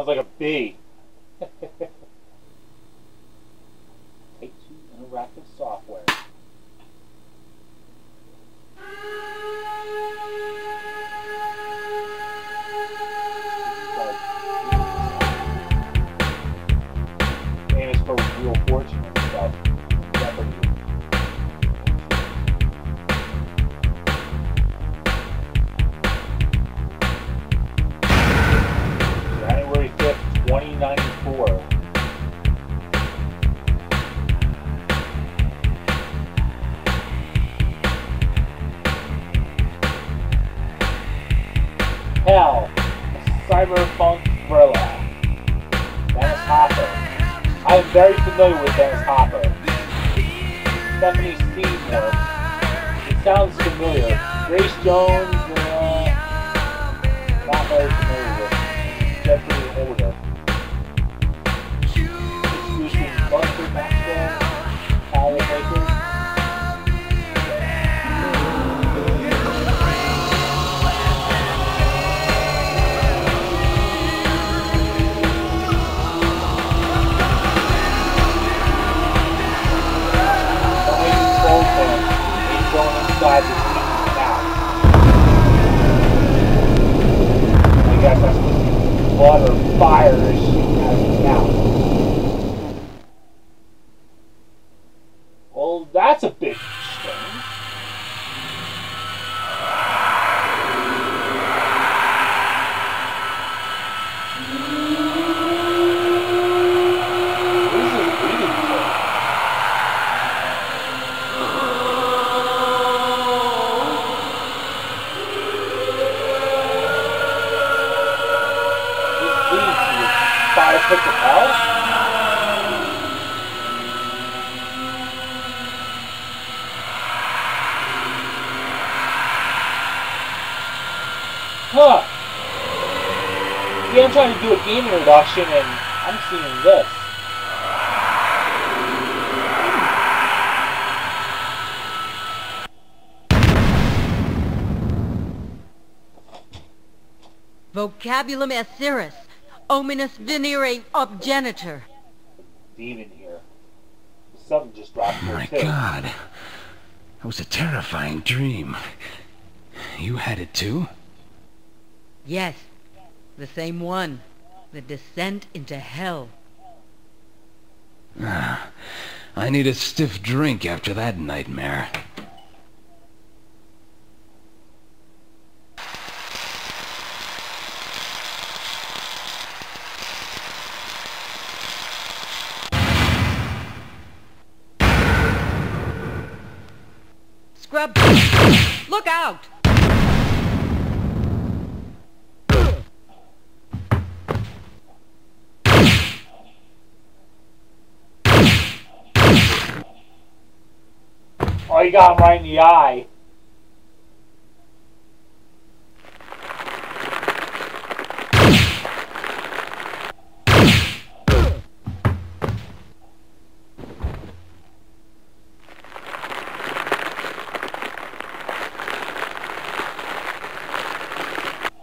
Sounds like a bee. Take Two Interactive Software. Famous for Wheel of Fortune and stuff. January 5th, 2094. Hell, a cyberpunk thriller. Dennis Hopper. I am very familiar with Dennis Hopper. Stephanie Seymour. It sounds familiar. Grace Jones, not very familiar with. Definitely older. Exclusive Buster Maxwell, Tyler Baker. Going inside the seat now. I guess that's what blood or fire is shooting out of his mouth. Well, that's a big thing. What is this leading to? Fire pits of hell? Huh. Yeah, I'm trying to do a game introduction and I'm seeing this. Vocabulum Asiris. Ominous venere obgenitor. Demon here. Something just dropped here, My too. God. That was a terrifying dream. You had it too? Yes, the same one. The descent into hell. I need a stiff drink after that nightmare. Scrub! Look out! Oh, you got him right in the eye.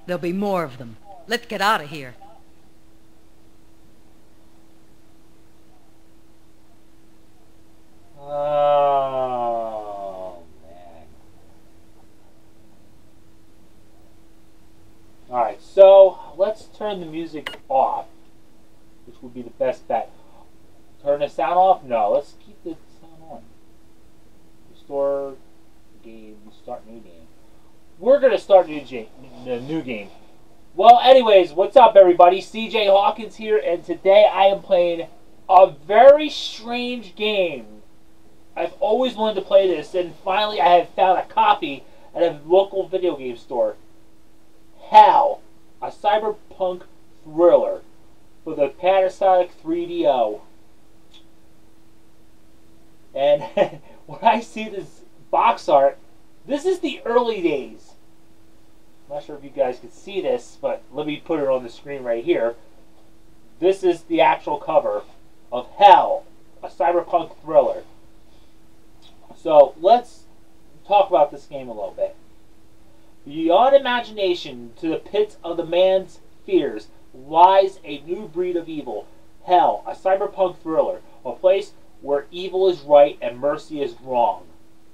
There'll be more of them. Let's get out of here. Oh, man. Alright, so let's turn the music off, which would be the best bet. Turn the sound off? No, let's keep the sound on. Restore game, start new game. We're going to start a new game. Well, anyways, what's up, everybody? CJ Hawkins here, and today I am playing a very strange game. I've always wanted to play this, and finally I have found a copy at a local video game store. Hell, a cyberpunk thriller for the Panasonic 3DO. And when I see this box art, this is the early days. I'm not sure if you guys can see this, but let me put it on the screen right here. This is the actual cover of Hell, a cyberpunk thriller. So let's talk about this game a little bit. Beyond imagination to the pits of the man's fears lies a new breed of evil. Hell, a cyberpunk thriller. A place where evil is right and mercy is wrong.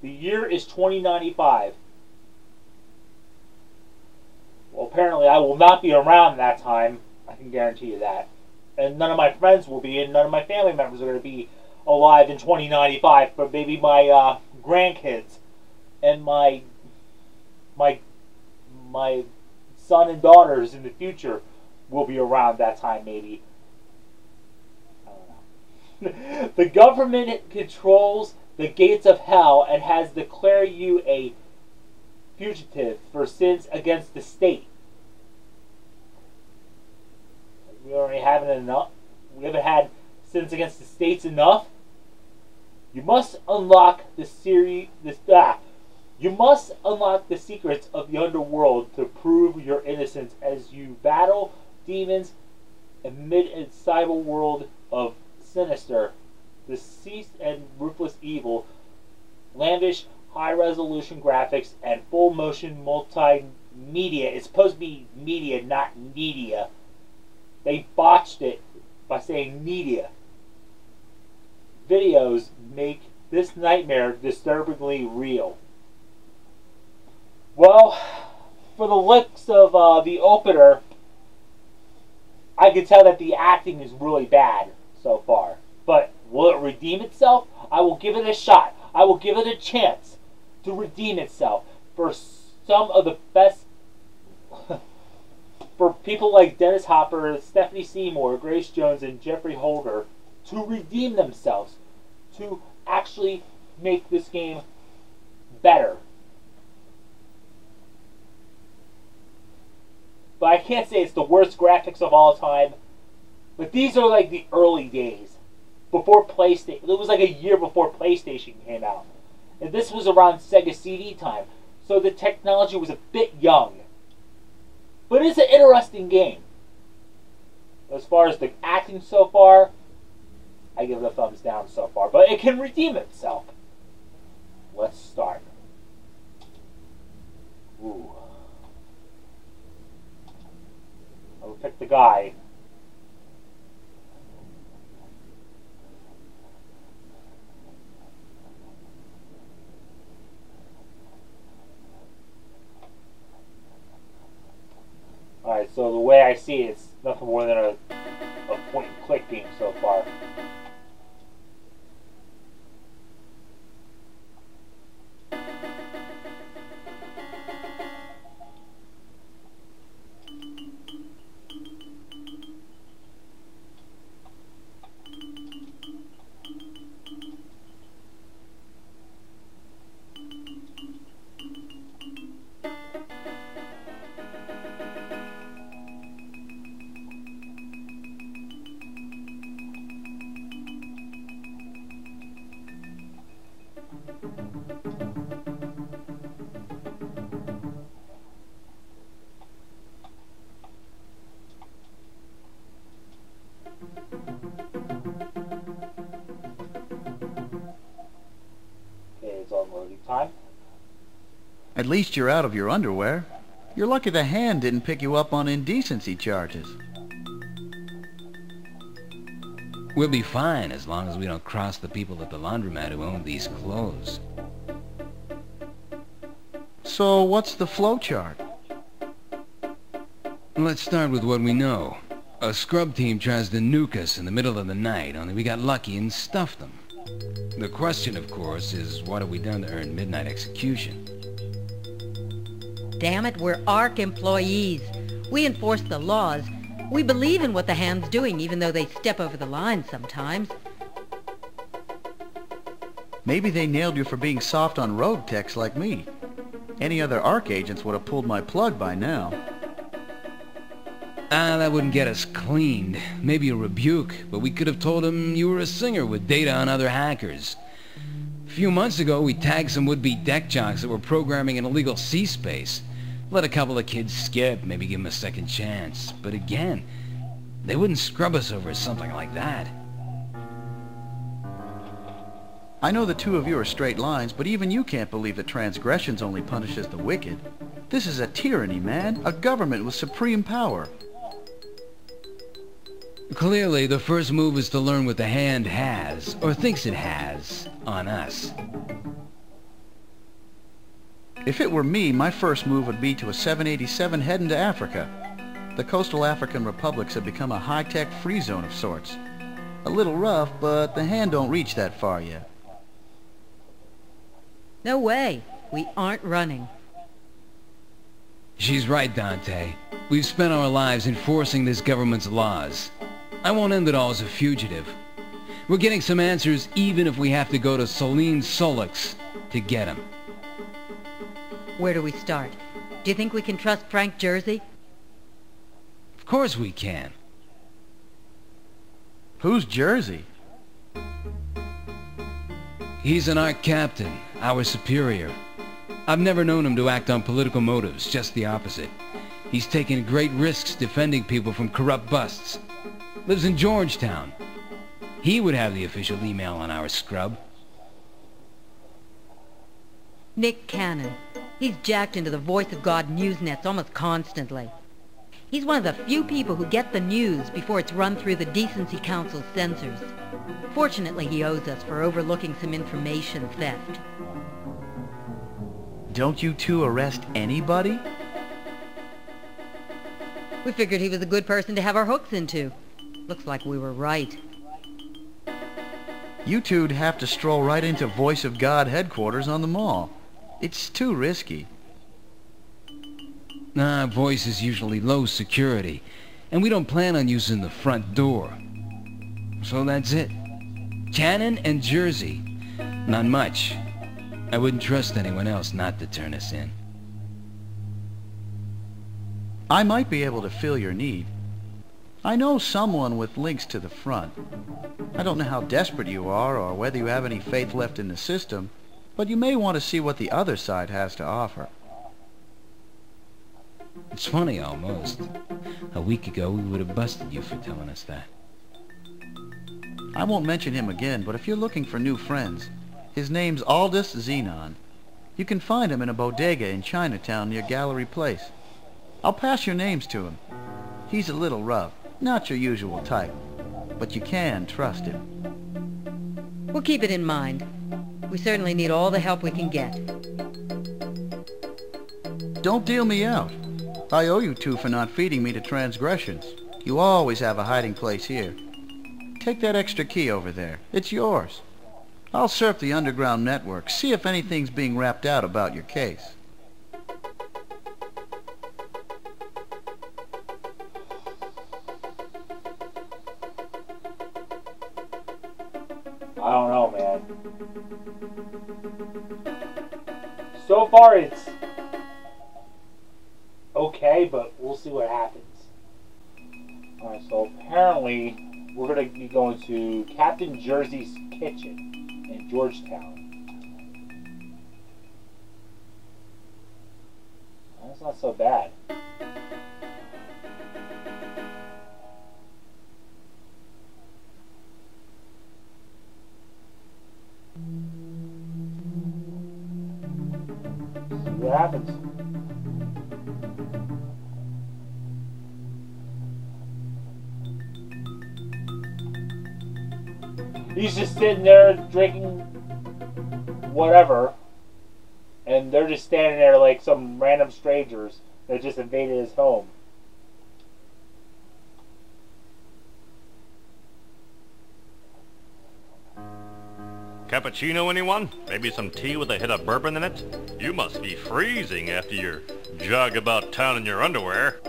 The year is 2095. Well, apparently I will not be around that time. I can guarantee you that. And none of my friends will be, and none of my family members are going to be alive in 2095. But maybe my grandkids and my son and daughters in the future will be around that time, maybe. I don't know. The government controls the gates of hell and has declared you a fugitive for sins against the state. We already haven't enough. We haven't had sins against the states enough. You must unlock the You must unlock the secrets of the underworld to prove your innocence as you battle demons amid a cyber world of sinister, deceased and ruthless evil, lavish high-resolution graphics, and full-motion multimedia. It's supposed to be media, not media. They botched it by saying media. Videos make this nightmare disturbingly real. Well, for the looks of the opener, I can tell that the acting is really bad so far. But will it redeem itself? I will give it a shot. I will give it a chance to redeem itself for some of the best, for people like Dennis Hopper, Stephanie Seymour, Grace Jones, and Jeffrey Holder to redeem themselves, to actually make this game better. But I can't say it's the worst graphics of all time. But these are like the early days. Before PlayStation. It was like a year before PlayStation came out. And this was around Sega CD time. So the technology was a bit young. But it's an interesting game. As far as the acting so far, I give it a thumbs down so far. But it can redeem itself. Let's start. Ooh. I'll pick the guy. Alright, so the way I see it, it's nothing more than a point-and-click game so far. Time. At least you're out of your underwear. You're lucky the hand didn't pick you up on indecency charges. We'll be fine as long as we don't cross the people at the laundromat who own these clothes. So what's the flowchart? Let's start with what we know. A scrub team tries to nuke us in the middle of the night, only we got lucky and stuffed them. The question, of course, is what have we done to earn midnight execution? Damn it, we're ARC employees. We enforce the laws. We believe in what the hand's doing, even though they step over the line sometimes. Maybe they nailed you for being soft on rogue techs like me. Any other ARC agents would have pulled my plug by now. That wouldn't get us cleaned. Maybe a rebuke, but we could have told him you were a singer with data on other hackers. A few months ago, we tagged some would-be deck jocks that were programming an illegal C-space. Let a couple of kids skip, maybe give them a second chance. But again, they wouldn't scrub us over something like that. I know the two of you are straight lines, but even you can't believe that transgressions only punishes the wicked. This is a tyranny, man. A government with supreme power. Clearly, the first move is to learn what the hand has, or thinks it has, on us. If it were me, my first move would be to a 787 heading to Africa. The coastal African republics have become a high-tech free zone of sorts. A little rough, but the hand don't reach that far yet. No way. We aren't running. She's right, Dante. We've spent our lives enforcing this government's laws. I won't end it all as a fugitive. We're getting some answers even if we have to go to Celine Solix to get them. Where do we start? Do you think we can trust Frank Jersey? Of course we can. Who's Jersey? He's an art captain, our superior. I've never known him to act on political motives, just the opposite. He's taken great risks defending people from corrupt busts. Lives in Georgetown. He would have the official email on our scrub. Nick Cannon. He's jacked into the Voice of God newsnets almost constantly. He's one of the few people who get the news before it's run through the Decency Council's censors. Fortunately, he owes us for overlooking some information theft. Don't you two arrest anybody? We figured he was a good person to have our hooks into. Looks like we were right. You two'd have to stroll right into Voice of God headquarters on the mall. It's too risky. Nah, Voice is usually low security, and we don't plan on using the front door. So that's it. Cannon and Jersey. Not much. I wouldn't trust anyone else not to turn us in. I might be able to fill your need. I know someone with links to the front. I don't know how desperate you are or whether you have any faith left in the system, but you may want to see what the other side has to offer. It's funny, almost. A week ago, we would have busted you for telling us that. I won't mention him again, but if you're looking for new friends, his name's Aldous Xenon. You can find him in a bodega in Chinatown near Gallery Place. I'll pass your names to him. He's a little rough, not your usual type, but you can trust him. We'll keep it in mind. We certainly need all the help we can get. Don't deal me out. I owe you two for not feeding me to transgressions. You always have a hiding place here. Take that extra key over there. It's yours. I'll surf the underground network, see if anything's being rapped out about your case. I don't know, man. So far, it's okay, but we'll see what happens. Alright, so apparently we're going to be going to Captain Jersey's kitchen in Georgetown. That's not so bad. See what happens. He's just sitting there drinking whatever, and they're just standing there like some random strangers that just invaded his home. Cappuccino, anyone? Maybe some tea with a hit of bourbon in it? You must be freezing after your jog about town in your underwear.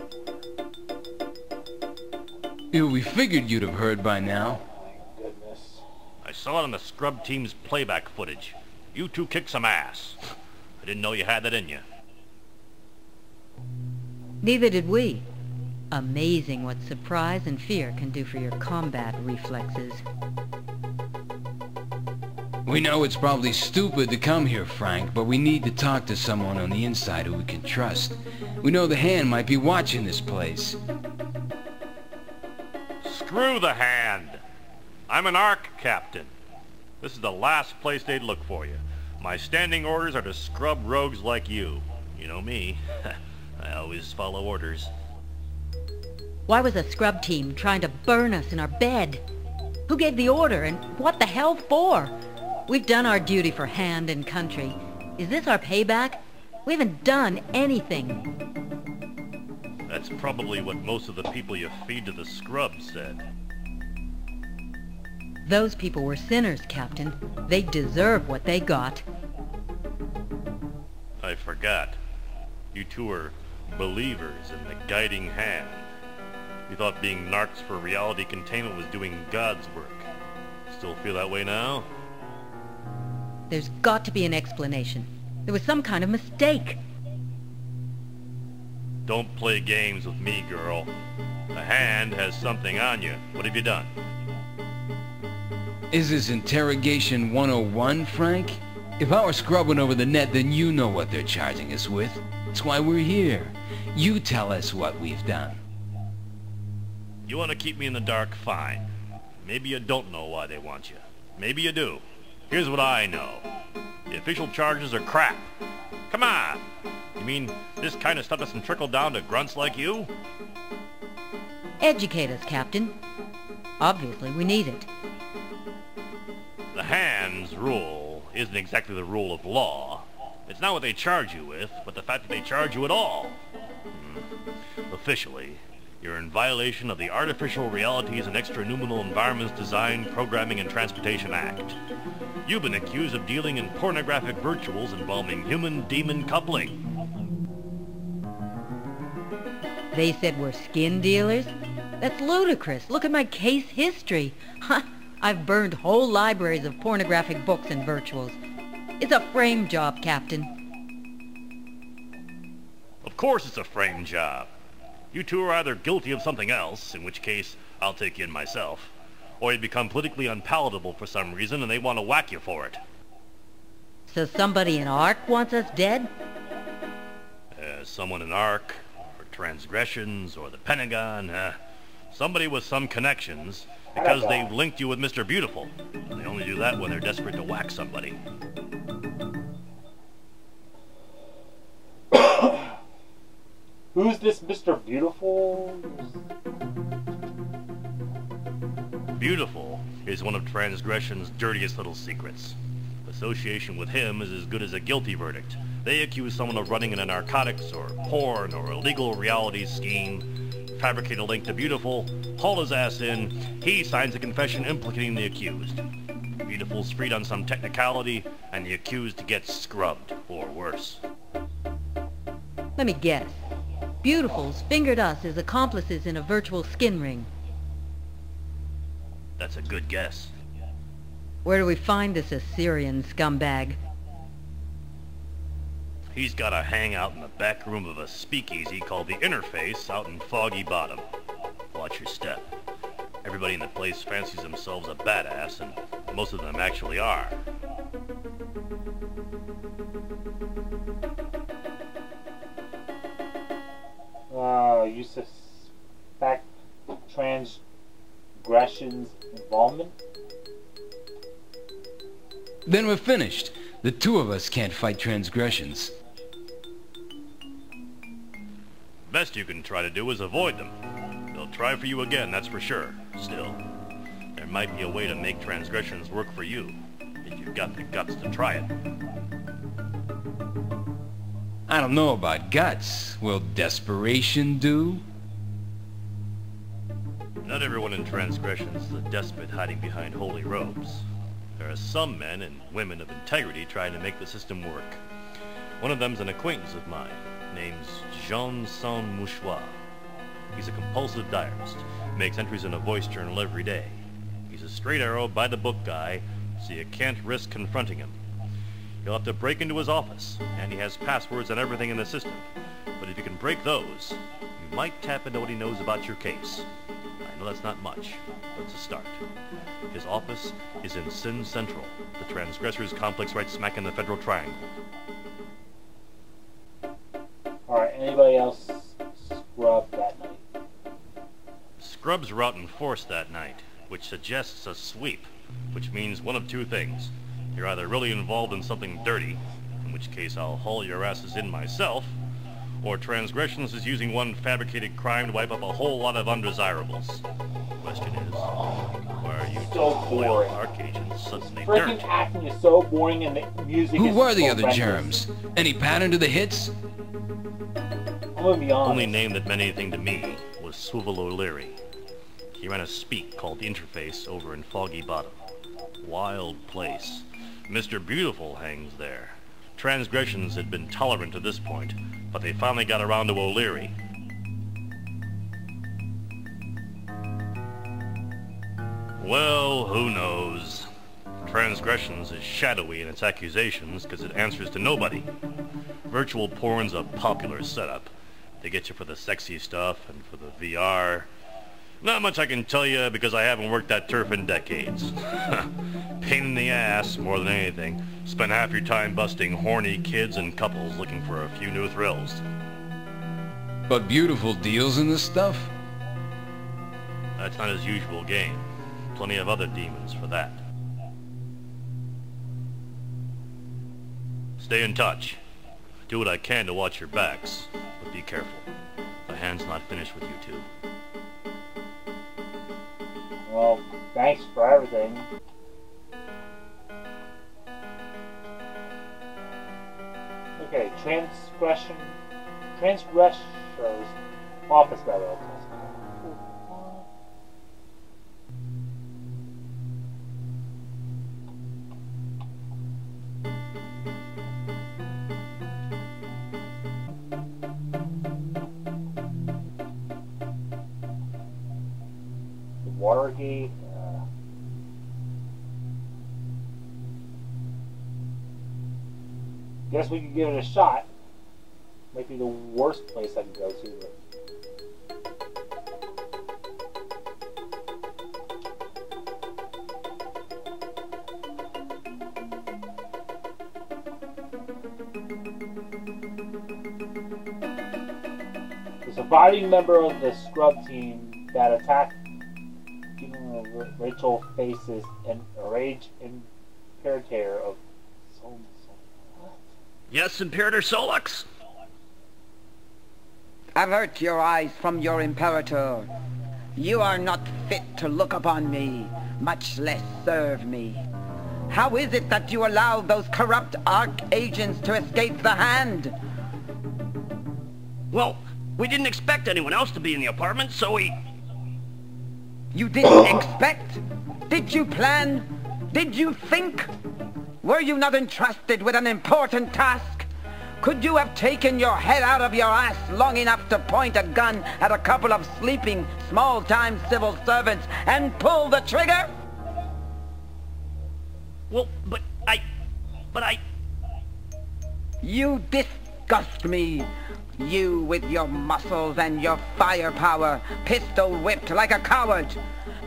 We figured you'd have heard by now. I saw it on the scrub team's playback footage. You two kicked some ass. I didn't know you had that in you. Neither did we. Amazing what surprise and fear can do for your combat reflexes. We know it's probably stupid to come here, Frank, but we need to talk to someone on the inside who we can trust. We know the Hand might be watching this place. Screw the Hand! I'm an ARC captain. This is the last place they'd look for you. My standing orders are to scrub rogues like you. You know me. I always follow orders. Why was a scrub team trying to burn us in our bed? Who gave the order, and what the hell for? We've done our duty for Hand and country. Is this our payback? We haven't done anything. That's probably what most of the people you feed to the scrubs said. Those people were sinners, Captain. They deserve what they got. I forgot. You two are believers in the guiding hand. You thought being narcs for reality containment was doing God's work. Still feel that way now? There's got to be an explanation. There was some kind of mistake. Don't play games with me, girl. The hand has something on you. What have you done? Is this interrogation 101, Frank? If I were scrubbing over the net, then you know what they're charging us with. That's why we're here. You tell us what we've done. You want to keep me in the dark? Fine. Maybe you don't know why they want you. Maybe you do. Here's what I know. The official charges are crap. Come on! You mean this kind of stuff doesn't trickle down to grunts like you? Educate us, Captain. Obviously, we need it. The hand's rule isn't exactly the rule of law. It's not what they charge you with, but the fact that they charge you at all. Officially, you're in violation of the Artificial Realities and Extranuminal Environments Design, Programming, and Transportation Act. You've been accused of dealing in pornographic virtuals involving human-demon coupling. They said we're skin dealers? That's ludicrous. Look at my case history. I've burned whole libraries of pornographic books and virtuals. It's a frame job, Captain. Of course it's a frame job. You two are either guilty of something else, in which case I'll take you in myself, or you become politically unpalatable for some reason and they want to whack you for it. So somebody in ARC wants us dead? Someone in ARC, or Transgressions, or the Pentagon, somebody with some connections, because they've linked you with Mr. Beautiful. And they only do that when they're desperate to whack somebody. Who's this Mr. Beautiful? Beautiful is one of Transgression's dirtiest little secrets. Association with him is as good as a guilty verdict. They accuse someone of running in a narcotics or porn or illegal reality scheme, fabricate a link to Beautiful, haul his ass in, he signs a confession implicating the accused. Beautiful's freed on some technicality, and the accused gets scrubbed, or worse. Let me guess. Beautiful's fingered us as accomplices in a virtual skin ring. That's a good guess. Where do we find this Assyrian scumbag? He's got a hangout in the back room of a speakeasy called the Interface out in Foggy Bottom. Watch your step. Everybody in the place fancies themselves a badass, and most of them actually are. You suspect Transgression's involvement? Then we're finished. The two of us can't fight Transgressions. Best you can try to do is avoid them. They'll try for you again, that's for sure. Still, there might be a way to make Transgressions work for you, if you've got the guts to try it. I don't know about guts. Will desperation do? Not everyone in Transgressions is a despot hiding behind holy robes. There are some men and women of integrity trying to make the system work. One of them's an acquaintance of mine, named Jean Saint-Mouchoir. He's a compulsive diarist, makes entries in a voice journal every day. He's a straight arrow, by-the-book guy, so you can't risk confronting him. You'll have to break into his office, and he has passwords on everything in the system. But if you can break those, you might tap into what he knows about your case. I know that's not much, but it's a start. His office is in Sin Central, the Transgressors complex right smack in the Federal Triangle. Alright, anybody else scrub that night? Scrubs were out in force that night, which suggests a sweep, which means one of two things. You're either really involved in something dirty, in which case I'll haul your asses in myself, or Transgressions is using one fabricated crime to wipe up a whole lot of undesirables. Question is, why are you So two loyal boring. ARC agents suddenly Freaking dirt? acting is so boring and the music Who is were the so other horrendous. germs? Any pattern to the hits? I'm gonna be honest. Only name that meant anything to me was Swivel O'Leary. He ran a speak called Interface over in Foggy Bottom. Wild place. Mr. Beautiful hangs there. Transgressions had been tolerant to this point, but they finally got around to O'Leary. Well, who knows? Transgressions is shadowy in its accusations because it answers to nobody. Virtual porn's a popular setup. They get you for the sexy stuff and for the VR. Not much I can tell you because I haven't worked that turf in decades. Pain in the ass, more than anything. Spend half your time busting horny kids and couples looking for a few new thrills. But beautiful deals in this stuff? That's not his usual game. Plenty of other demons for that. Stay in touch. Do what I can to watch your backs, but be careful. The hand's not finished with you two. Well, thanks for everything. Okay, transgressors, office burial. Watergate. Guess we could give it a shot. Might be the worst place I can go to. The surviving member of the scrub team that attacked Rachel faces an enraged imperator of Sol. What? Yes, Imperator Solux? Avert your eyes from your Imperator. You are not fit to look upon me, much less serve me. How is it that you allowed those corrupt ARC agents to escape the hand? Well, we didn't expect anyone else to be in the apartment, so we... You didn't expect? Did you plan? Did you think? Were you not entrusted with an important task? Could you have taken your head out of your ass long enough to point a gun at a couple of sleeping, small-time civil servants and pull the trigger? Well, but I... You disgust me. You with your muscles and your firepower, pistol-whipped like a coward.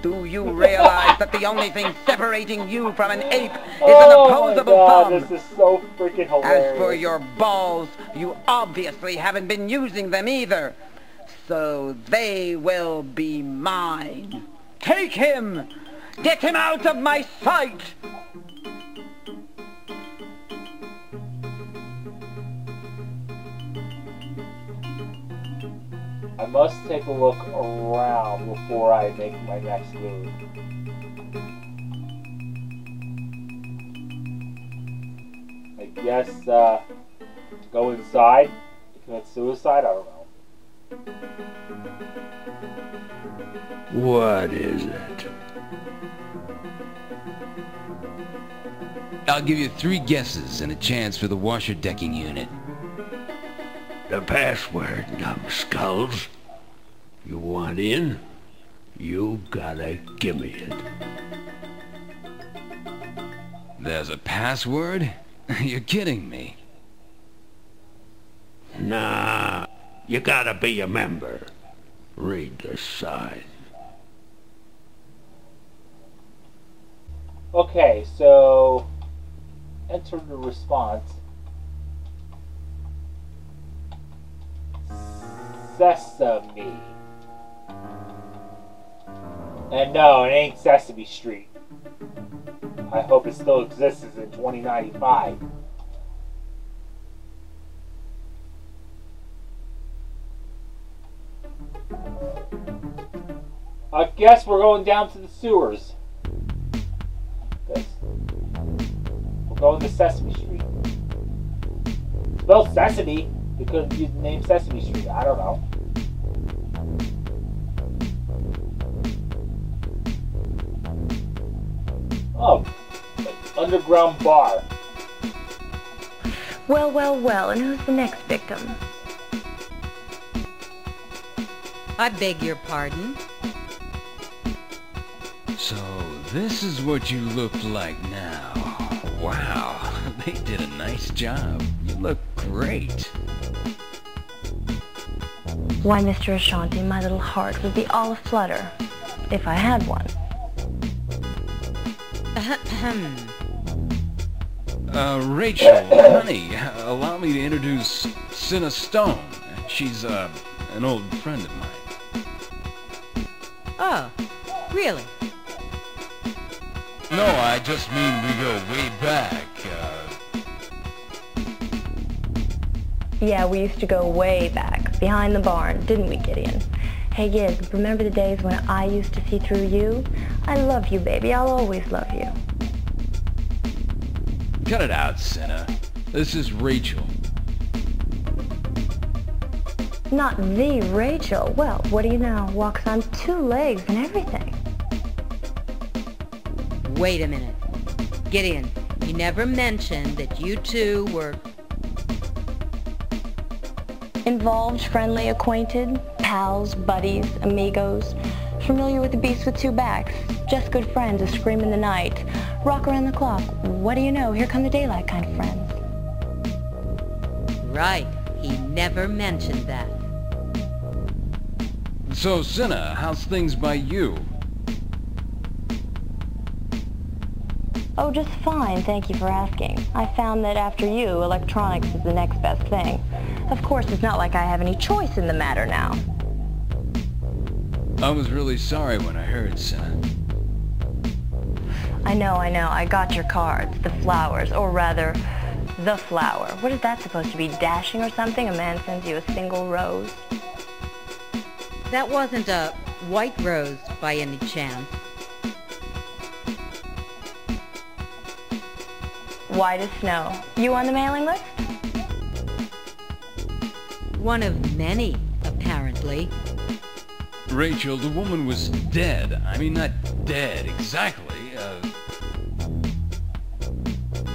Do you realize that the only thing separating you from an ape is an opposable thumb? This is so freaking hilarious. As for your balls, you obviously haven't been using them either. So they will be mine. Take him! Get him out of my sight! I must take a look around before I make my next move. I guess, go inside, commit suicide, I don't know. What is it? I'll give you 3 guesses and a chance for the washer decking unit. The password, numbskulls. You want in? You gotta give me it. There's a password? You're kidding me. Nah, you gotta be a member. Read the sign. Okay, so enter the response. Sesame. And no, it ain't Sesame Street. I hope it still exists in 2095. I guess we're going down to the sewers. Guess. We're going to Sesame Street. Spelled Sesame. They couldn't use the name Sesame Street. I don't know. Oh, underground bar. Well, well, well, and who's the next victim? I beg your pardon? So, this is what you look like now. Wow, they did a nice job. You look great. Why, Mr. Ashanti, my little heart would be all aflutter if I had one. Rachel, honey, allow me to introduce Cinna Stone. She's, an old friend of mine. Oh, really? No, I just mean we go way back, Yeah, we used to go way back, behind the barn, didn't we, Gideon? Hey, Gid, remember the days when I used to see through you? I love you, baby. I'll always love you. Cut it out, Cinna. This is Rachel. Not the Rachel. Well, what do you know? Walks on 2 legs and everything. Wait a minute. Gideon, you never mentioned that you two were... Involved, friendly, acquainted, pals, buddies, amigos. Familiar with the beast with 2 backs. Just good friends, a scream in the night. Rock around the clock. What do you know? Here come the daylight kind of friends. Right. He never mentioned that. So, Cinna, how's things by you? Oh, just fine, thank you for asking. I found that after you, electronics is the next best thing. Of course, it's not like I have any choice in the matter now. I was really sorry when I heard, Cinna. I know. I got your cards, the flowers, or rather, the flower. What is that supposed to be, dashing or something? A man sends you a single rose? That wasn't a white rose by any chance. White as snow. You on the mailing list? One of many, apparently. Rachel, the woman was dead. I mean, not dead exactly.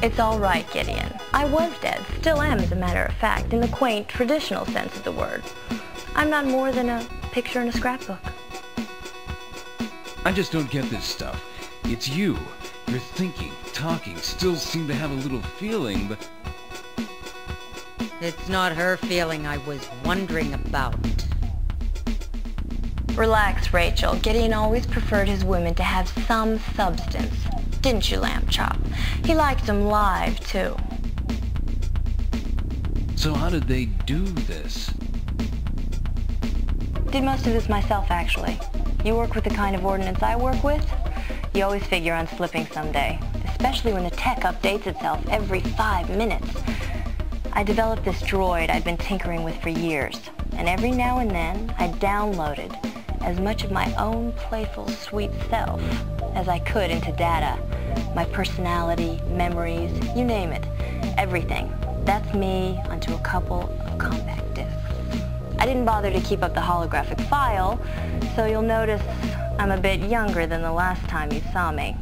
It's all right, Gideon. I was dead, still am as a matter of fact, in the quaint, traditional sense of the word. I'm not more than a picture in a scrapbook. I just don't get this stuff. It's you. You're thinking, talking, still seem to have a little feeling, but... It's not her feeling I was wondering about. Relax, Rachel. Gideon always preferred his women to have some substance. Didn't you, Lamb Chop? He liked them live, too. So how did they do this? Did most of this myself, actually. You work with the kind of ordnance I work with? You always figure on slipping someday, especially when the tech updates itself every 5 minutes. I developed this droid I'd been tinkering with for years, and every now and then I downloaded as much of my own playful, sweet self as I could into data. My personality, memories, you name it. Everything. That's me onto a couple of compact discs. I didn't bother to keep up the holographic file, so you'll notice I'm a bit younger than the last time you saw me.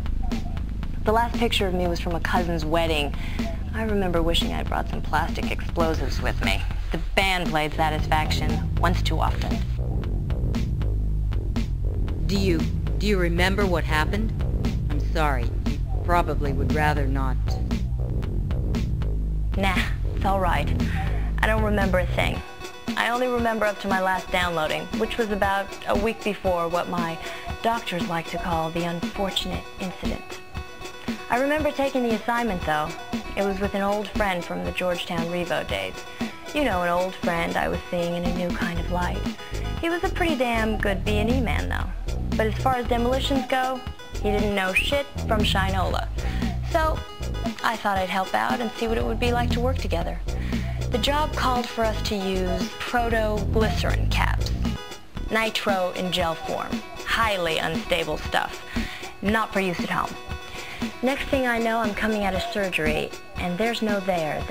The last picture of me was from a cousin's wedding. I remember wishing I'd brought some plastic explosives with me. The band played Satisfaction once too often. Do you remember what happened? I'm sorry. You probably would rather not. Nah, it's all right. I don't remember a thing. I only remember up to my last downloading, which was about a week before what my doctors like to call the unfortunate incident. I remember taking the assignment, though. It was with an old friend from the Georgetown Revo days. You know, an old friend I was seeing in a new kind of light. He was a pretty damn good B&E man, though. But as far as demolitions go, he didn't know shit from Shinola. So, I thought I'd help out and see what it would be like to work together. The job called for us to use proto-glycerin caps. Nitro in gel form. Highly unstable stuff. Not for use at home. Next thing I know, I'm coming out of surgery, and there's no there.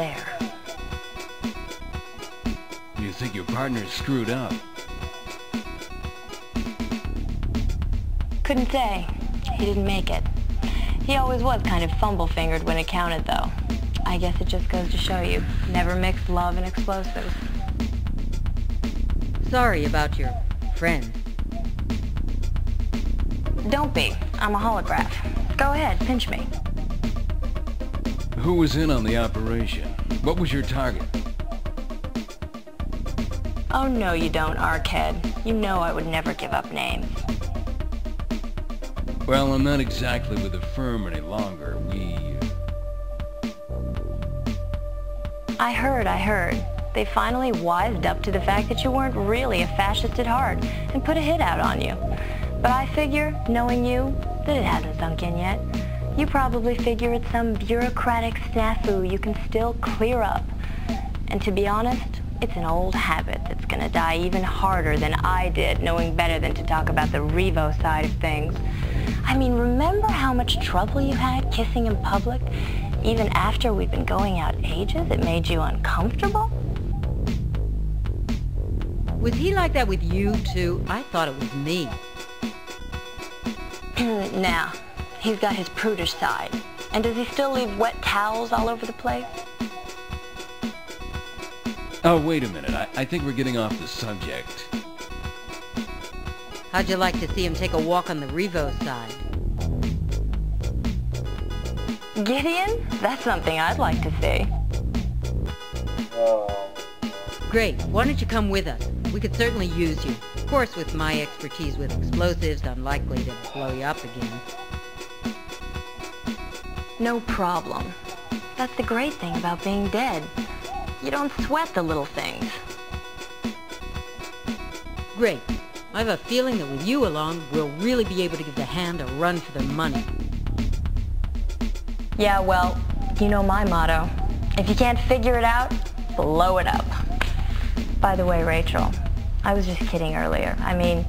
You think your partner's screwed up? Couldn't say. He didn't make it. He always was kind of fumble-fingered when it counted, though. I guess it just goes to show you, never mix love and explosives. Sorry about your friend. Don't be. I'm a holograph. Go ahead, pinch me. Who was in on the operation? What was your target? Oh, no you don't, Arkhead. You know I would never give up names. Well, I'm not exactly with the firm any longer. I heard. They finally wised up to the fact that you weren't really a fascist at heart and put a hit out on you. But I figure, knowing you, that it hasn't sunk in yet. You probably figure it's some bureaucratic snafu you can still clear up. And to be honest, it's an old habit that's gonna die even harder than I did, knowing better than to talk about the Revo side of things. I mean, remember how much trouble you had kissing in public? Even after we'd been going out ages, it made you uncomfortable? Was he like that with you, too? I thought it was me. Now, he's got his prudish side. And does he still leave wet towels all over the place? Oh, wait a minute. I think we're getting off the subject. How'd you like to see him take a walk on the Revo side? Gideon? That's something I'd like to see. Great. Why don't you come with us? We could certainly use you. Of course, with my expertise with explosives, unlikely to blow you up again. No problem. That's the great thing about being dead. You don't sweat the little things. Great. I have a feeling that with you along, we'll really be able to give the hand a run for their money. Yeah, well, you know my motto. If you can't figure it out, blow it up. By the way, Rachel, I was just kidding earlier. I mean,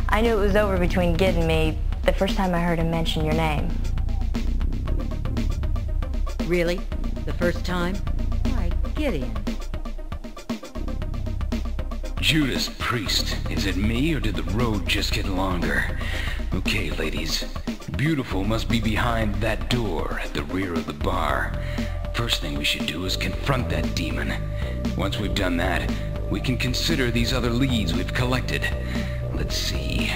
I knew it was over between Gid and me the first time I heard him mention your name. Really? The first time? Why, Gideon. Judas Priest. Is it me, or did the road just get longer? Okay, ladies. Beautiful must be behind that door at the rear of the bar. First thing we should do is confront that demon. Once we've done that, we can consider these other leads we've collected. Let's see.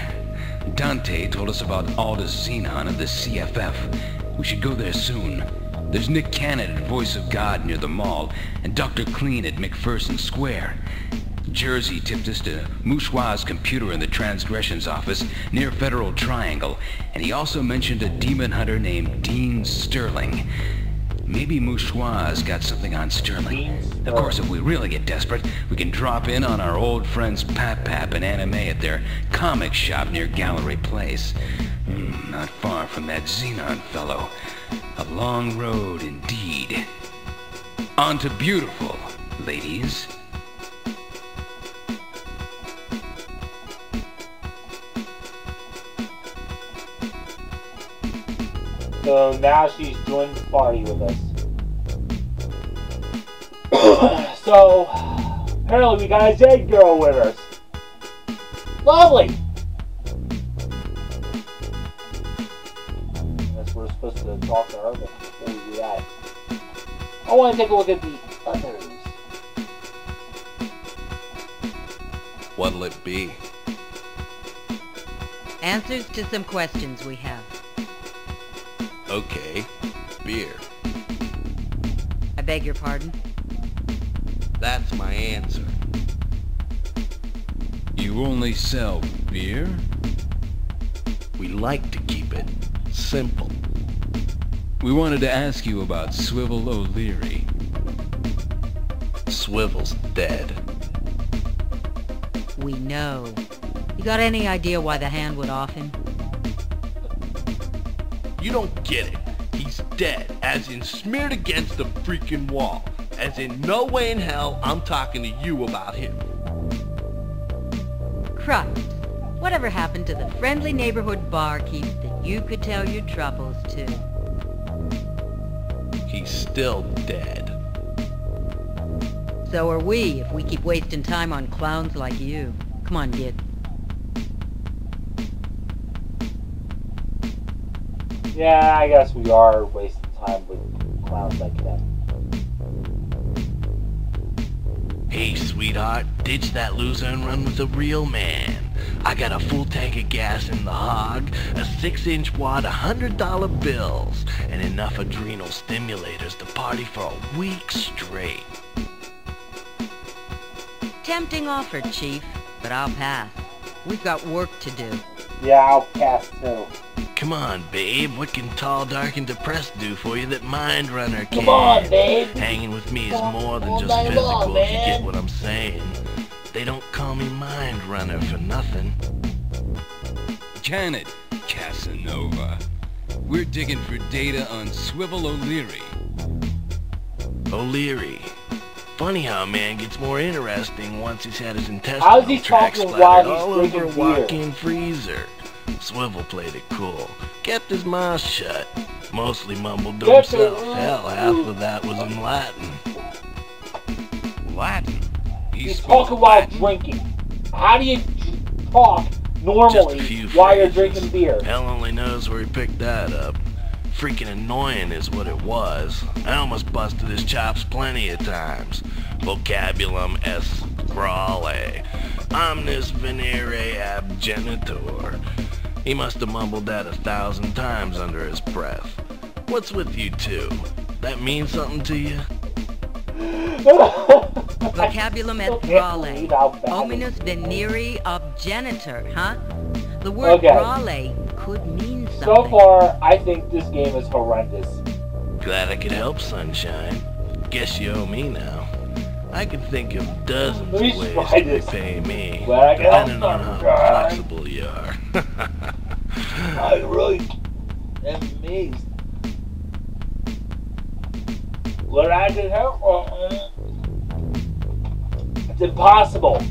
Dante told us about Aldous Xenon of the CFF. We should go there soon. There's Nick Cannon at Voice of God near the mall, and Dr. Clean at McPherson Square. Jersey tipped us to Mouchoir's computer in the transgressions office near Federal Triangle, and he also mentioned a demon hunter named Dean Sterling. Maybe Mouchoir's got something on Sterling. Of course, if we really get desperate, we can drop in on our old friends Pap and Anime at their comic shop near Gallery Place. Not far from that Xenon fellow. A long road indeed. On to beautiful, ladies. So now she's joined the party with us. So, apparently we got a dead girl with us. Lovely! Unless we're supposed to talk to her, but before we do that, I want to take a look at the others. What'll it be? Answers to some questions we have. Okay, beer. I beg your pardon? That's my answer. You only sell beer? We like to keep it simple. We wanted to ask you about Swivel O'Leary. Swivel's dead. We know. You got any idea why the hand would off him? You don't get it. He's dead, as in smeared against the freaking wall. As in no way in hell I'm talking to you about him. Christ. Whatever happened to the friendly neighborhood barkeeps that you could tell your troubles to? He's still dead. So are we, if we keep wasting time on clowns like you. Come on, Git. Yeah, I guess we are wasting time with clowns like that. Hey, sweetheart, ditch that loser and run with a real man. I got a full tank of gas in the hog, a 6-inch wad of $100 bills, and enough adrenal stimulators to party for a week straight. Tempting offer, Chief, but I'll pass. We've got work to do. Yeah, I'll pass too. Come on, babe, what can tall, dark, and depressed do for you that Mind Runner can? Come on, babe. Hanging with me is more than just physical, if you get what I'm saying. They don't call me Mind Runner for nothing. Janet, Casanova. We're digging for data on Swivel O'Leary. O'Leary. Funny how a man gets more interesting once he's had his How's he intestinal tract talking splattered while all he's over a drinking beer? walk-in freezer. Swivel played it cool. Kept his mouth shut. Mostly mumbled to himself. Hell, half of that was in Latin. Latin? He's talking while drinking. How do you talk normally while you're drinking beer? Hell only knows where he picked that up. Freaking annoying is what it was. I almost busted his chops plenty of times. Vocabulum est grale. Omnis venere abgenitor. He must have mumbled that 1,000 times under his breath. What's with you two? That mean something to you? Vocabulum et grale. Ominous venere obgenitor, huh? The word grale could mean something. So far, I think this game is horrendous. Glad I could help, Sunshine. Guess you owe me now. I can think of dozens of ways to repay me, depending on how flexible you are. I really am amazed. What I can help? It's impossible.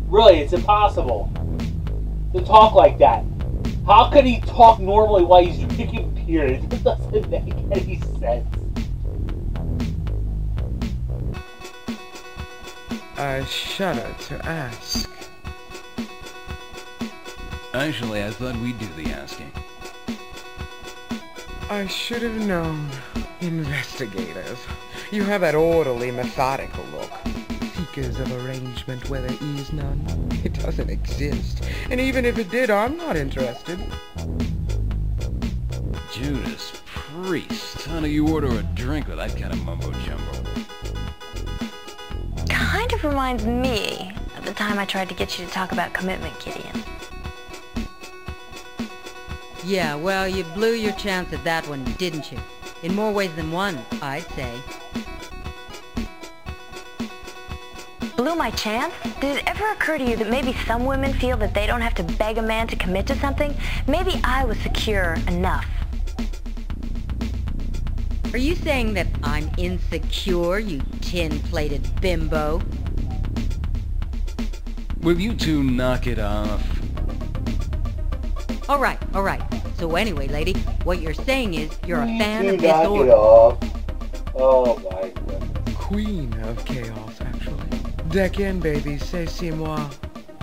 Really, it's impossible to talk like that. How could he talk normally while he's drinking beer? It doesn't make any sense. I shudder to ask. Actually, I thought we'd do the asking. I should have known. Investigators. You have that orderly, methodical look. Seekers of arrangement where there is none. It doesn't exist. And even if it did, I'm not interested. Judas Priest. How do you order a drink with that kind of mumbo-jumbo? Kind of reminds me of the time I tried to get you to talk about commitment, Gideon. Yeah, well, you blew your chance at that one, didn't you? In more ways than one, I'd say. Blew my chance? Did it ever occur to you that maybe some women feel that they don't have to beg a man to commit to something? Maybe I was secure enough. Are you saying that I'm insecure, you tin-plated bimbo? Will you two knock it off? All right. So anyway, lady, what you're saying is you're a fan of knock disorder. it off. Oh my goodness. Queen of chaos, actually. Deck in, baby. C'est moi.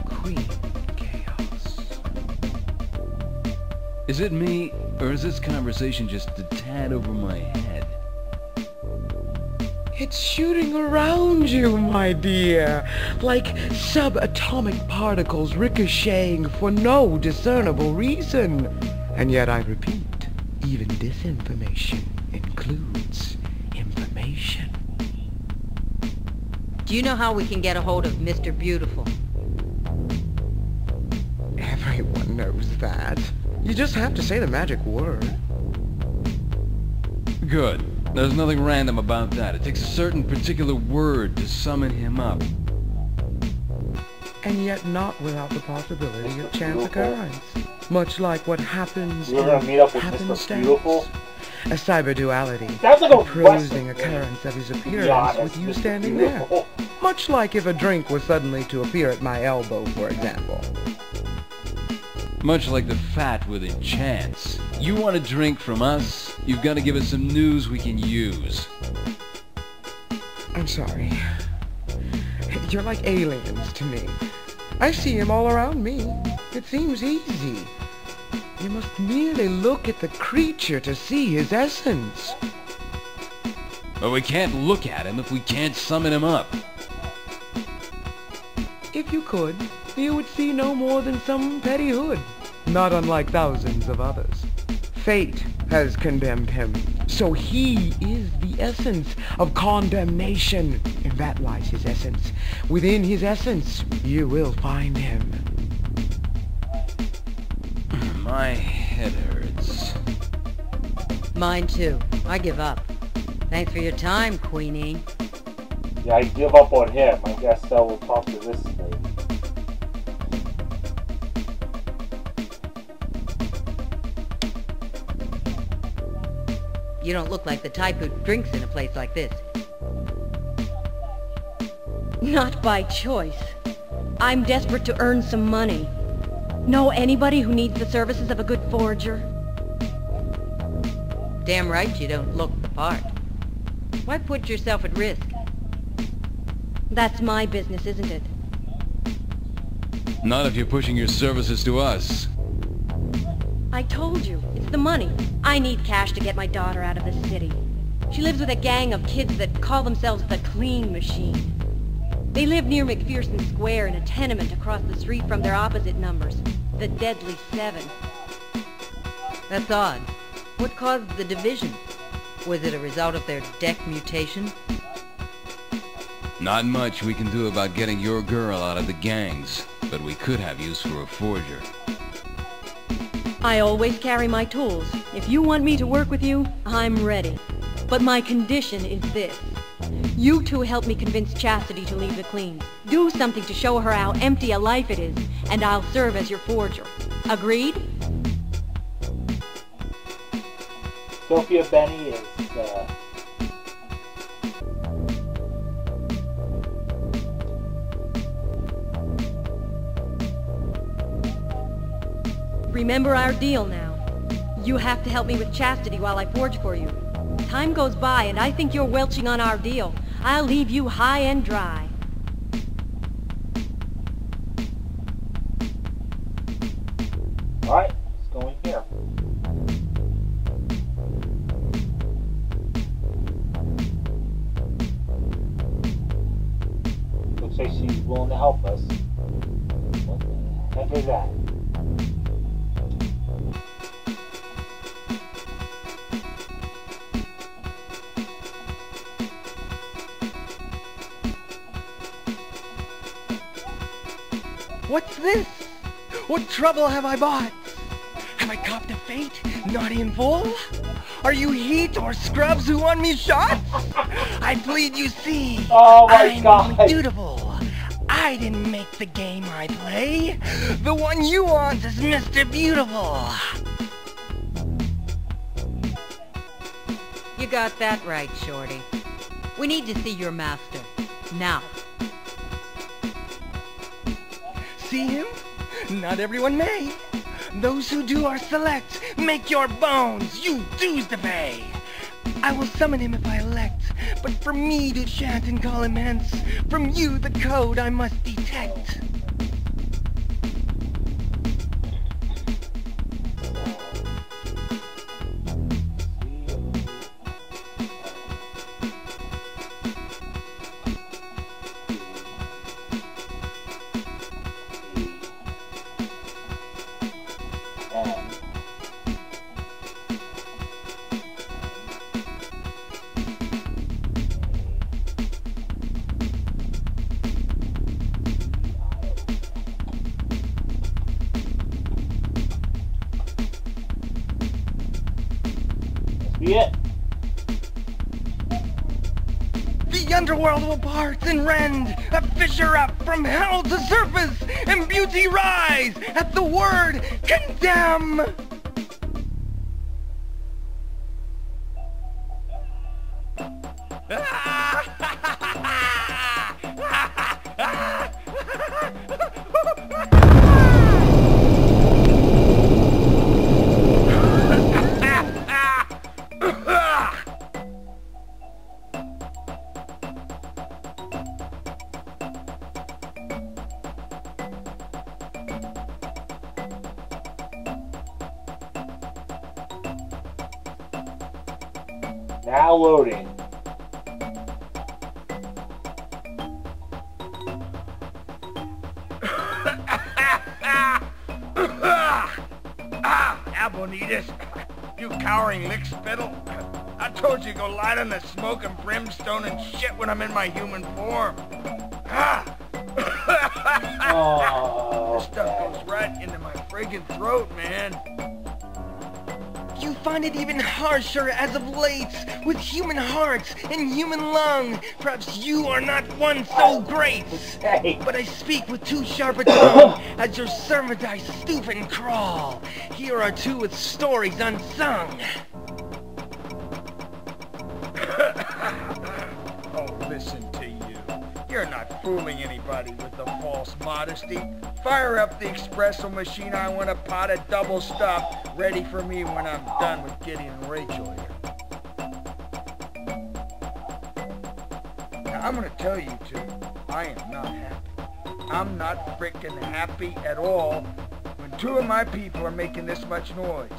Queen chaos. Is it me, or is this conversation just a tad over my head? It's shooting around you, my dear, like subatomic particles ricocheting for no discernible reason. And yet I repeat, even disinformation includes information. Do you know how we can get a hold of Mr. Beautiful? Everyone knows that. You just have to say the magic word. Good. There's nothing random about that. It takes a certain particular word to summon him up. And yet not without the possibility of chance occurrence. Much like what happens We're gonna meet up with Mr. happenstance. Beautiful. A cyber duality. Sounds like a prosing Western occurrence of his appearance honest, with you Mr. standing Beautiful. there. Much like if a drink was suddenly to appear at my elbow, for example. Much like the fat with a chance. You want a drink from us? You've got to give us some news we can use. I'm sorry. You're like aliens to me. I see him all around me. It seems easy. You must merely look at the creature to see his essence. But we can't look at him if we can't summon him up. If you could, you would see no more than some petty hood, not unlike thousands of others. Fate has condemned him, so he is the essence of condemnation. And that lies his essence. Within his essence, you will find him. My head hurts. Mine too. I give up. Thanks for your time, Queenie. Yeah, I give up on him. I guess we'll talk to this lady. You don't look like the type who drinks in a place like this. Not by choice. I'm desperate to earn some money. Know anybody who needs the services of a good forger? Damn right you don't look the part. Why put yourself at risk? That's my business, isn't it? Not if you're pushing your services to us. I told you, it's the money. I need cash to get my daughter out of the city. She lives with a gang of kids that call themselves the Clean Machine. They live near McPherson Square in a tenement across the street from their opposite numbers, the Deadly Seven. That's odd. What caused the division? Was it a result of their deck mutation? Not much we can do about getting your girl out of the gangs, but we could have use for a forger. I always carry my tools. If you want me to work with you, I'm ready. But my condition is this. You two help me convince Chastity to leave the Cleans. Do something to show her how empty a life it is, and I'll serve as your forger. Agreed? Sophia Benny is, Remember our deal now. You have to help me with Chastity while I forge for you. Time goes by and I think you're welching on our deal. I'll leave you high and dry. alright, let's go in here. Looks like she's willing to help us. What the heck is that? What's this? What trouble have I bought? Have I copped a fate, naughty and full? Are you heat or scrubs who want me shots? I plead you see, oh my I'm God. only dutiful. I didn't make the game I play. The one you want is Mr. Beautiful. You got that right, Shorty. We need to see your master. Now. See him? Not everyone may. Those who do are select. Make your bones, you dues to pay. I will summon him if I elect, but for me to chant and call him hence, from you the code I must detect. It. The underworld will part and rend, a fissure up from hell to surface, and beauty rise at the word condemn. Now loading. Abonitas, you cowering lick spittle. I told you to go light on the smoke and brimstone and shit when I'm in my human form. This stuff goes right into my friggin' throat, man. You find it even harsher as of late, with human hearts and human lung. Perhaps you are not one so great. But I speak with too sharp a tongue, as your servant I stoop and crawl. Here are two with stories unsung. Oh, listen to you. You're not fooling anybody with the false modesty. Fire up the espresso machine. I want a pot of double stuff ready for me when I'm done with Gideon and Rachel here. Now, I'm gonna tell you two, I am not happy. I'm not frickin' happy at all when two of my people are making this much noise.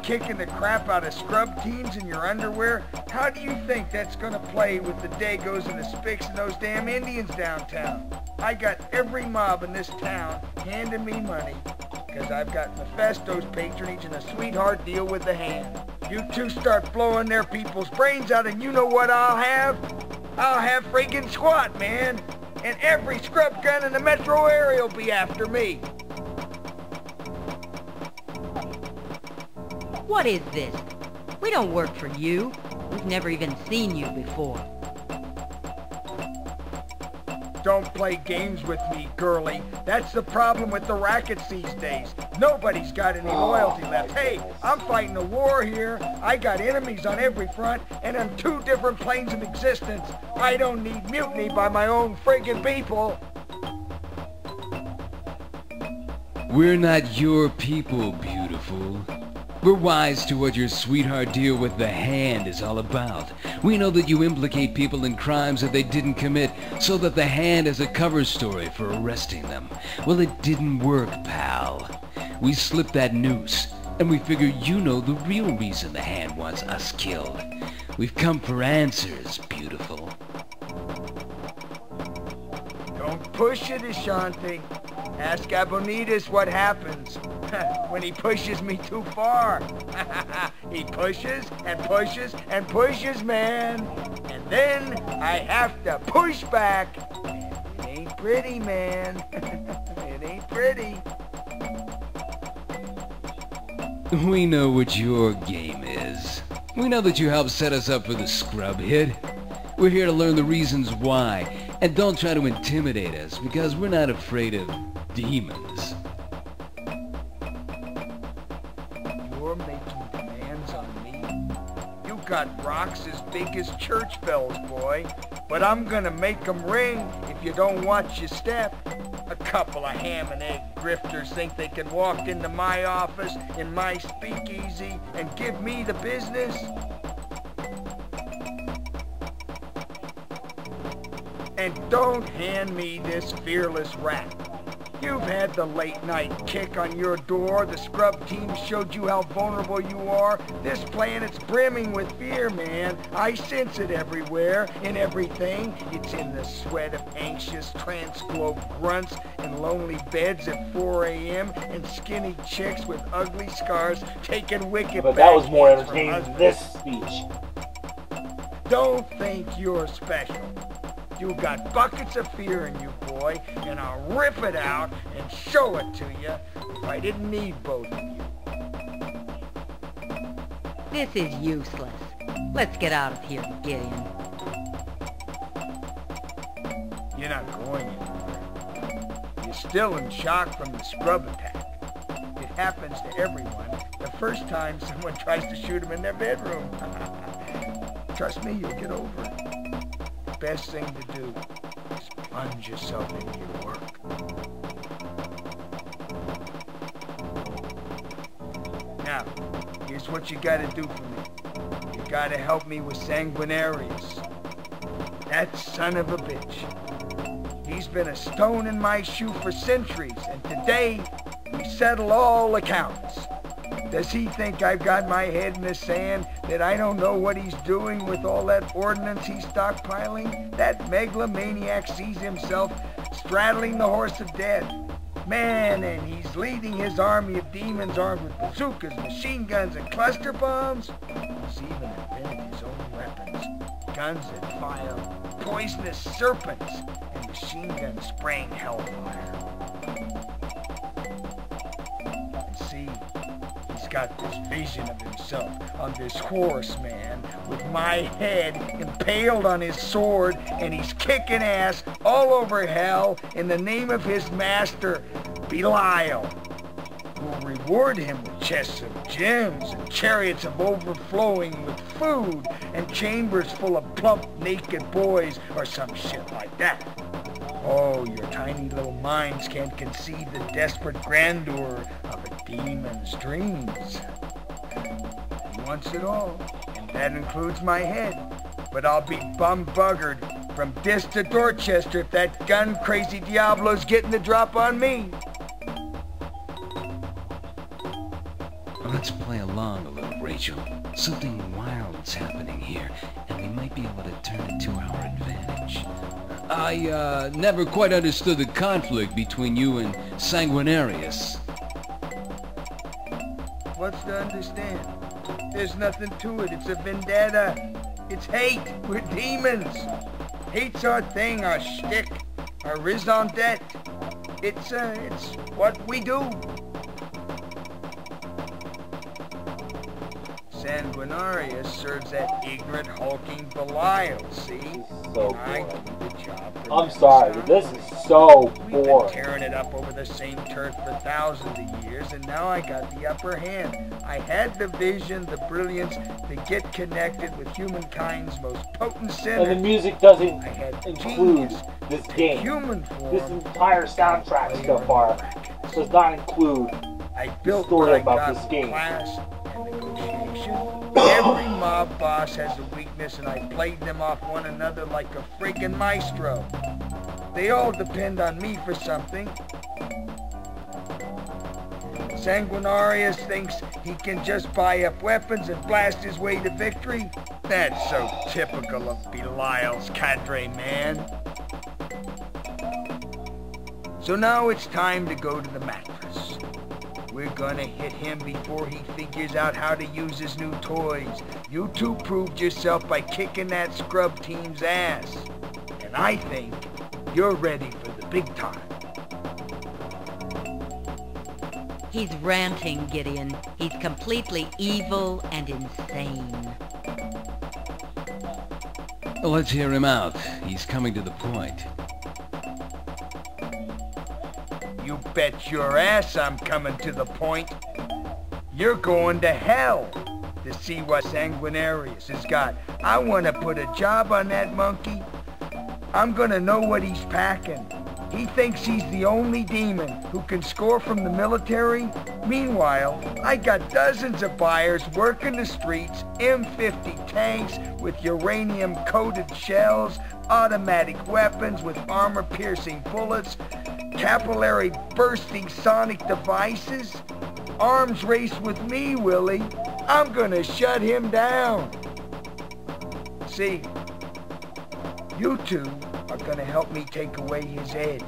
Kicking the crap out of scrub teens in your underwear? How do you think that's gonna play with the Dagos and the Spics and those damn Indians downtown? I got every mob in this town handing me money because I've got Mephisto's patronage and a sweetheart deal with the hand. You two start blowing their people's brains out and you know what I'll have? I'll have friggin' squat, man. And every scrub gun in the metro area will be after me. What is this? We don't work for you. We've never even seen you before. Don't play games with me, girlie. That's the problem with the rackets these days. Nobody's got any loyalty left. Hey, I'm fighting a war here. I got enemies on every front, and on two different planes of existence. I don't need mutiny by my own friggin' people. We're not your people, beautiful. We're wise to what your sweetheart deal with the hand is all about. We know that you implicate people in crimes that they didn't commit, so that the hand is a cover story for arresting them. Well, it didn't work, pal. We slipped that noose, and we figure you know the real reason the hand wants us killed. We've come for answers, beautiful. Don't push it, Ashanti. Ask Abonitas what happens when he pushes me too far. He pushes and pushes and pushes, man. And then I have to push back. And it ain't pretty, man. It ain't pretty. We know what your game is. We know that you helped set us up for the scrub hit. We're here to learn the reasons why. And don't try to intimidate us, because we're not afraid of demons. You're making demands on me? You got rocks as big as church bells, boy. But I'm gonna make them ring if you don't watch your step. A couple of ham and egg grifters think they can walk into my office in my speakeasy and give me the business? And don't hand me this fearless rat. You've had the late night kick on your door. The scrub team showed you how vulnerable you are. This planet's brimming with fear, man. I sense it everywhere, in everything. It's in the sweat of anxious transglobe grunts and lonely beds at 4 a.m. and skinny chicks with ugly scars taking wicked But that was more backhands from entertaining than husbands. this speech. Don't think you're special. You got buckets of fear in you, boy, and I'll rip it out and show it to you if I didn't need both of you. This is useless. Let's get out of here, Gideon. You're not going anywhere. You're still in shock from the scrub attack. It happens to everyone the first time someone tries to shoot them in their bedroom. Trust me, you'll get over it. Best thing to do is plunge yourself into your work. Now, here's what you gotta do for me. You gotta help me with Sanguinarius. That son of a bitch. He's been a stone in my shoe for centuries, and today we settle all accounts. Does he think I've got my head in the sand, that I don't know what he's doing with all that ordnance he's stockpiling? That megalomaniac sees himself straddling the horse of death. Man, and he's leading his army of demons armed with bazookas, machine guns, and cluster bombs. He's even invented his own weapons. Guns that fire poisonous serpents and machine guns spraying hellfire. And see, he's got this vision of himself on this horse, man, with my head impaled on his sword, and he's kicking ass all over hell in the name of his master, Belial, who will reward him with chests of gems and chariots of overflowing with food and chambers full of plump, naked boys, or some shit like that. Oh, your tiny little minds can't conceive the desperate grandeur of a demon's dreams. He wants it all, and that includes my head. But I'll be bum-buggered from this to Dorchester if that gun-crazy Diablo's getting the drop on me. Let's play along a little, Rachel. Something wild's happening here, and we might be able to turn it to our advantage. I, never quite understood the conflict between you and Sanguinarius. What's to understand? There's nothing to it. It's a vendetta. It's hate. We're demons. Hate's our thing, our shtick, our raison d'etre. It's what we do. Sanguinarius serves that ignorant, hulking Belial, see? So I do the job for I'm sorry, but this is so We've boring. been tearing it up over the same turf for thousands of years, and now I got the upper hand. I had the vision, the brilliance to get connected with humankind's most potent sinners. And the music doesn't I had include genius this to game. human form. This entire soundtrack so far does not include I the built story what I about got this with game. class and negotiation. Every mob boss has a weakness, and I played them off one another like a friggin' maestro. They all depend on me for something. Sanguinarius thinks he can just buy up weapons and blast his way to victory. That's so typical of Belial's cadre, man. So now it's time to go to the mattress. We're gonna hit him before he figures out how to use his new toys. You two proved yourself by kicking that scrub team's ass. And I think you're ready for the big time. He's ranting, Gideon. He's completely evil and insane. Let's hear him out. He's coming to the point. You bet your ass I'm coming to the point. You're going to hell to see what Sanguinarius has got. I want to put a job on that monkey. I'm going to know what he's packing. He thinks he's the only demon who can score from the military. Meanwhile, I got dozens of buyers working the streets, M50 tanks with uranium-coated shells, automatic weapons with armor-piercing bullets, capillary-bursting sonic devices. Arms race with me, Willie. I'm gonna shut him down. See, you two are gonna help me take away his edge.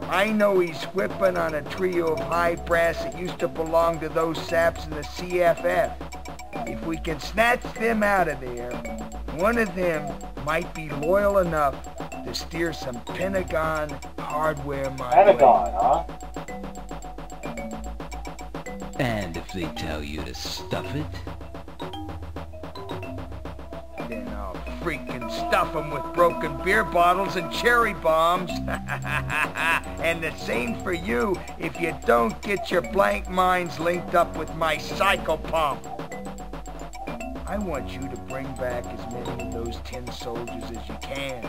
I know he's whipping on a trio of high brass that used to belong to those saps in the CFF. If we can snatch them out of there, one of them might be loyal enough to steer some Pentagon hardware my Pentagon, way. huh? And if they tell you to stuff it? Then I'll freaking stuff them with broken beer bottles and cherry bombs. And the same for you if you don't get your blank minds linked up with my psycho pump. I want you to bring back as many of those tin soldiers as you can.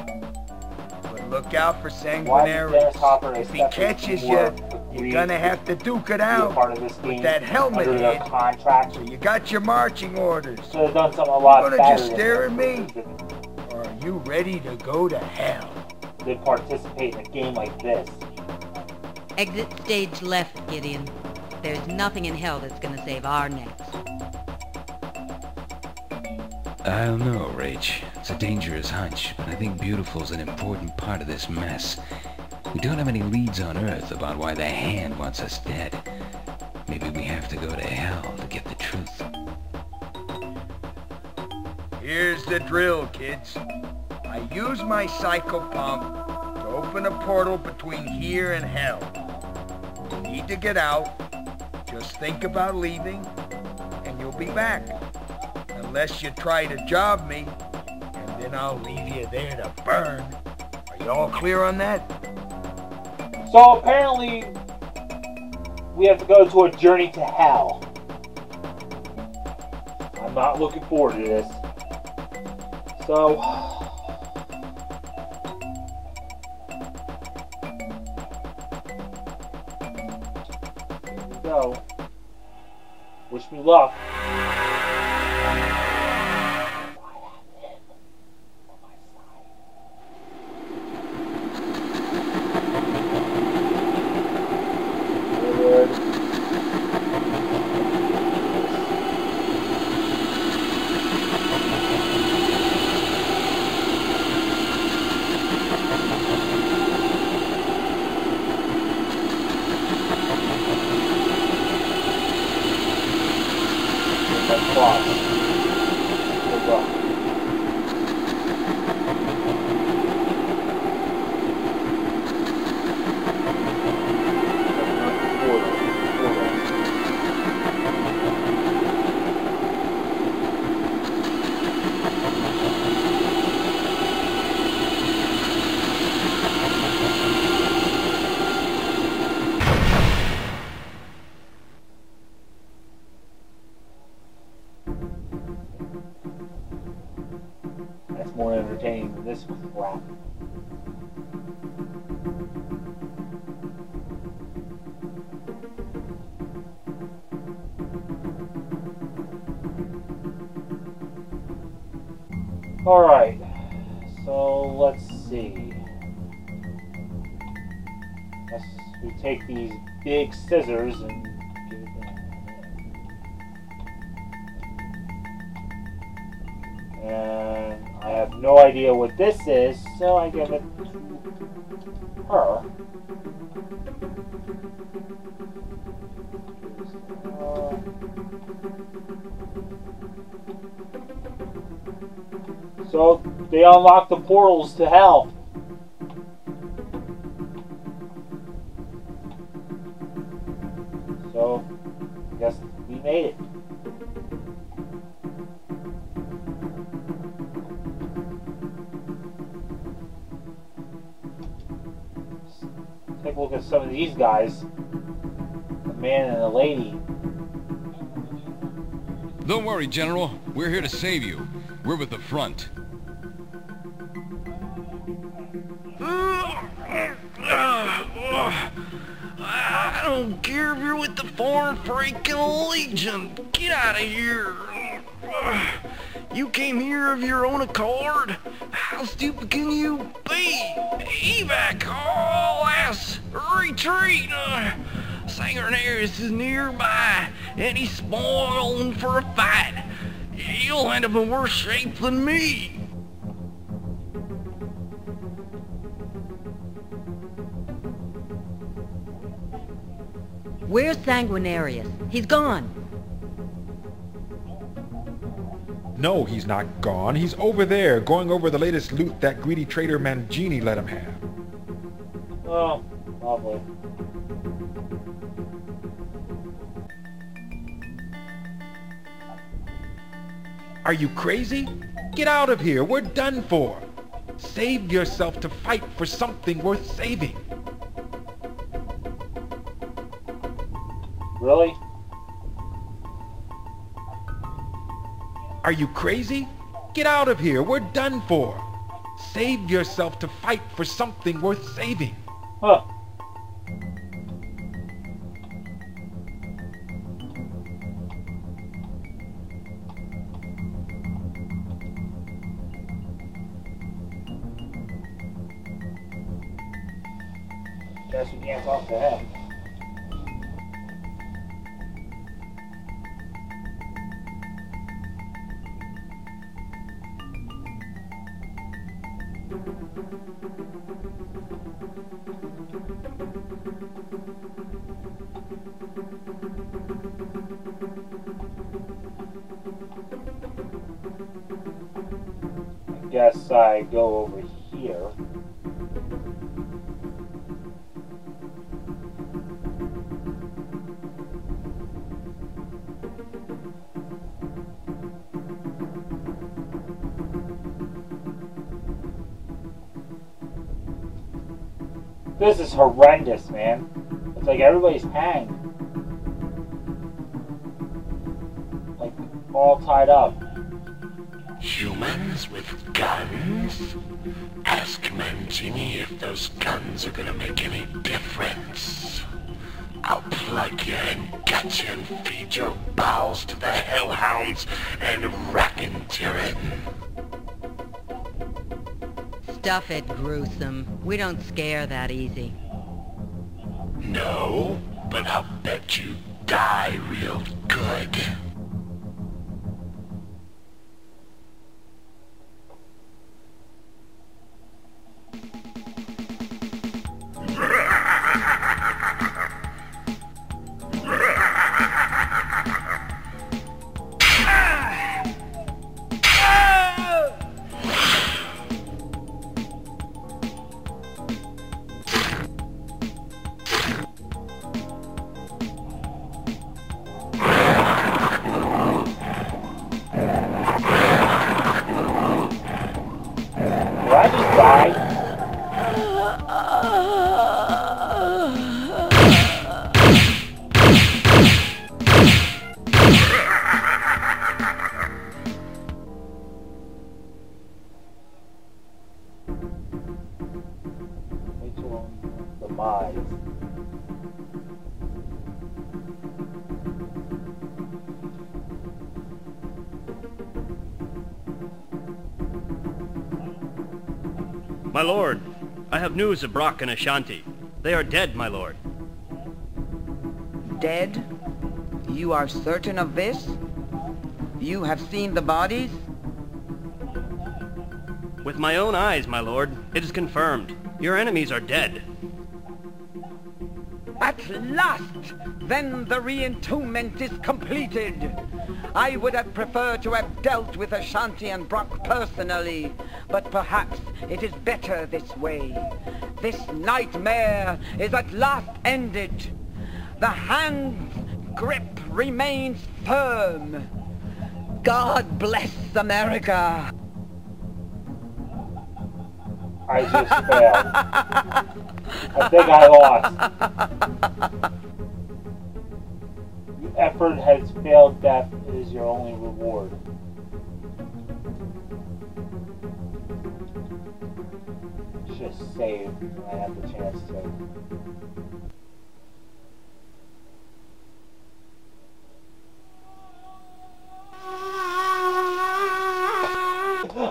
But look out for Sanguinarius. If he catches you, you're gonna have to duke it out with that helmet head. So you got your marching orders. Should have done something a lot You're better. gonna just stare at me? Or are you ready to go to hell? They participate in a game like this. Exit stage left, Gideon. There's nothing in hell that's gonna save our necks. I don't know, Rach. It's a dangerous hunch, but I think Beautiful's an important part of this mess. We don't have any leads on Earth about why the Hand wants us dead. Maybe we have to go to hell to get the truth. Here's the drill, kids. I use my cycle pump to open a portal between here and hell. You need to get out. Just think about leaving, and you'll be back. Unless you try to job me, and then I'll leave you there to burn. Are you all clear on that? So apparently, we have to go to a journey to hell. I'm not looking forward to this. So, here we go. Wish me luck. That's more entertaining than this crap. Alright, so let's see. Guess we take these big scissors and get it down. And I have no idea what this is, so I give it to her. So they unlock the portals to hell. So I guess we made it. Take a look at some of these guys. A man and a lady. Don't worry, General. We're here to save you. We're with the front. I don't care if you're with the Foreign Freaking Legion. Get out of here. You came here of your own accord? How stupid can you be? Evac, all ass, retreat. Sanguinarius is nearby, and he's spoiling for a fight. You'll end up in worse shape than me. Where's Sanguinarius? He's gone. No, he's not gone. He's over there, going over the latest loot that greedy traitor Mangini let him have. Oh, lovely. Are you crazy? Get out of here. We're done for. Save yourself to fight for something worth saving. Really? Are you crazy? Get out of here. We're done for. Save yourself to fight for something worth saving. Huh. Guess we can't talk to him. Guess I go over here. This is horrendous, man. It's like everybody's hanged. Like, all tied up. Humans with guns? Ask Mangini if those guns are gonna make any difference. I'll plug you and gut you and feed your bowels to the hellhounds and racketeering. Stuff it, gruesome. We don't scare that easy. No, but I'll bet you die real good. My lord, I have news of Brock and Ashanti. They are dead, my lord. Dead? You are certain of this? You have seen the bodies? With my own eyes, my lord. It is confirmed. Your enemies are dead. At last! Then the re-entombment is completed. I would have preferred to have dealt with Ashanti and Brock personally, but perhaps it is better this way. This nightmare is at last ended. The hand's grip remains firm. God bless America. I just failed. I think I lost. The effort has failed. Death is your only reward. Just save when I have the chance to.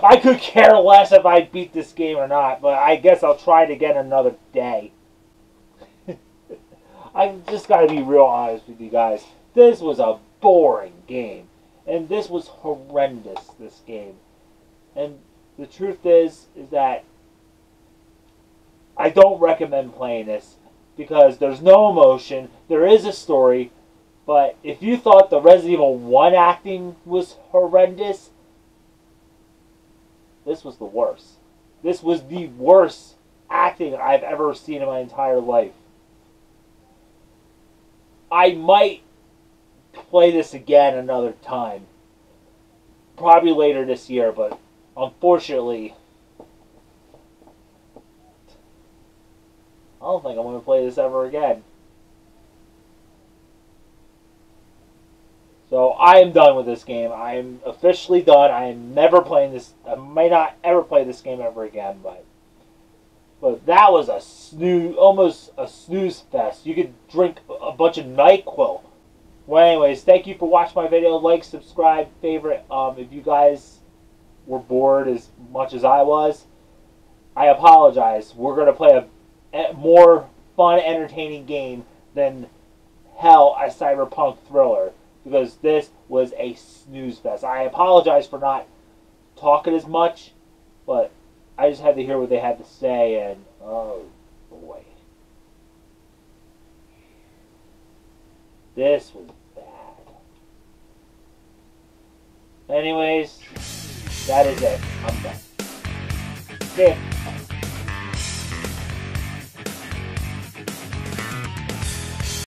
I could care less if I beat this game or not, but I guess I'll try it again another day. I just gotta be real honest with you guys. This was a boring game. And this was horrendous, this game. And the truth is that I don't recommend playing this because there's no emotion, there is a story, but if you thought the Resident Evil 1 acting was horrendous, this was the worst. This was the worst acting I've ever seen in my entire life. I might play this again another time. Probably later this year, but unfortunately, I don't think I'm going to play this ever again. So I am done with this game. I am officially done. I am never playing this. I may not ever play this game ever again, but that was a snooze, almost a snooze fest. You could drink a bunch of NyQuil. Well, anyways, thank you for watching my video. Like, subscribe, favorite. If you guys were bored as much as I was, I apologize. We're going to play a more fun, entertaining game than hell a Cyberpunk thriller. Because this was a snooze fest. I apologize for not talking as much, but I just had to hear what they had to say, and oh boy. This was bad. Anyways, that is it. I'm done. See ya.